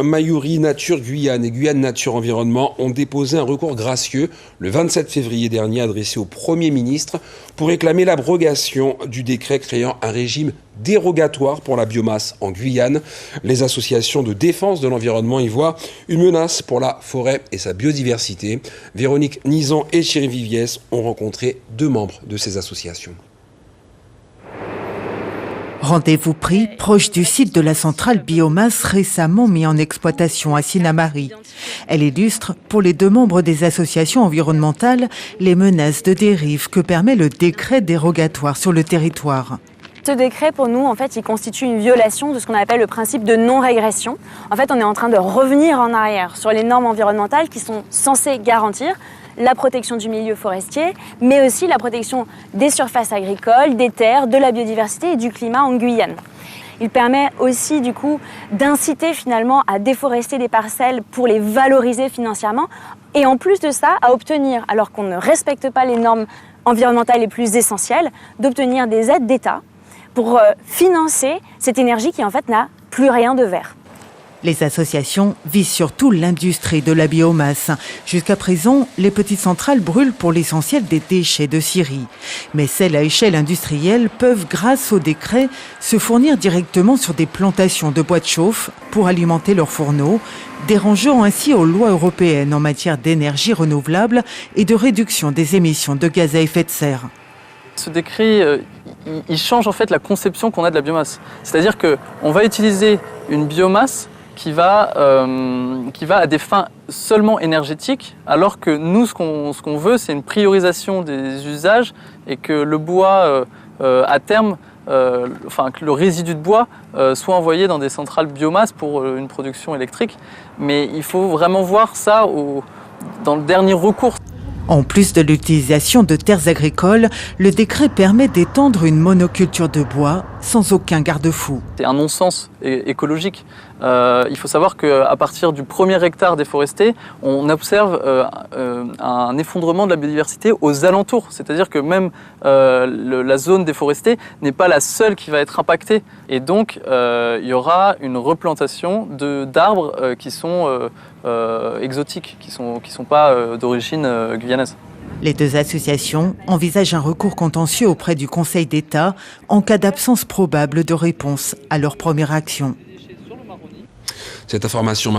Mayuri Nature Guyane et Guyane Nature Environnement ont déposé un recours gracieux le 27 février dernier adressé au Premier ministre pour réclamer l'abrogation du décret créant un régime dérogatoire pour la biomasse en Guyane. Les associations de défense de l'environnement y voient une menace pour la forêt et sa biodiversité. Véronique Nizan et Thierry Viviès ont rencontré 2 membres de ces associations. Rendez-vous pris proche du site de la centrale biomasse récemment mis en exploitation à Sinnamary. Elle illustre pour les 2 membres des associations environnementales les menaces de dérive que permet le décret dérogatoire sur le territoire. Ce décret, pour nous, en fait, il constitue une violation de ce qu'on appelle le principe de non-régression. En fait, on est en train de revenir en arrière sur les normes environnementales qui sont censées garantir la protection du milieu forestier, mais aussi la protection des surfaces agricoles, des terres, de la biodiversité et du climat en Guyane. Il permet aussi, du coup, d'inciter finalement à déforester des parcelles pour les valoriser financièrement et en plus de ça, à obtenir, alors qu'on ne respecte pas les normes environnementales les plus essentielles, d'obtenir des aides d'État pour financer cette énergie qui en fait n'a plus rien de vert. Les associations visent surtout l'industrie de la biomasse. Jusqu'à présent, les petites centrales brûlent pour l'essentiel des déchets de scierie. Mais celles à échelle industrielle peuvent, grâce au décret, se fournir directement sur des plantations de bois de chauffe pour alimenter leurs fourneaux, dérangeant ainsi aux lois européennes en matière d'énergie renouvelable et de réduction des émissions de gaz à effet de serre. Ce décret, il change en fait la conception qu'on a de la biomasse. C'est-à-dire qu'on va utiliser une biomasse qui va à des fins seulement énergétiques, alors que nous, ce qu'on veut, c'est une priorisation des usages et que le bois, à terme, que le résidu de bois soit envoyé dans des centrales biomasse pour une production électrique. Mais il faut vraiment voir ça dans le dernier recours. En plus de l'utilisation de terres agricoles, le décret permet d'étendre une monoculture de bois sans aucun garde-fou. C'est un non-sens écologique. Il faut savoir qu'à partir du premier hectare déforesté, on observe un effondrement de la biodiversité aux alentours. C'est-à-dire que même la zone déforestée n'est pas la seule qui va être impactée. Et donc, il y aura une replantation d'arbres qui sont exotiques, qui sont pas d'origine guyanaise. Les 2 associations envisagent un recours contentieux auprès du Conseil d'État en cas d'absence probable de réponse à leur première action. Cette information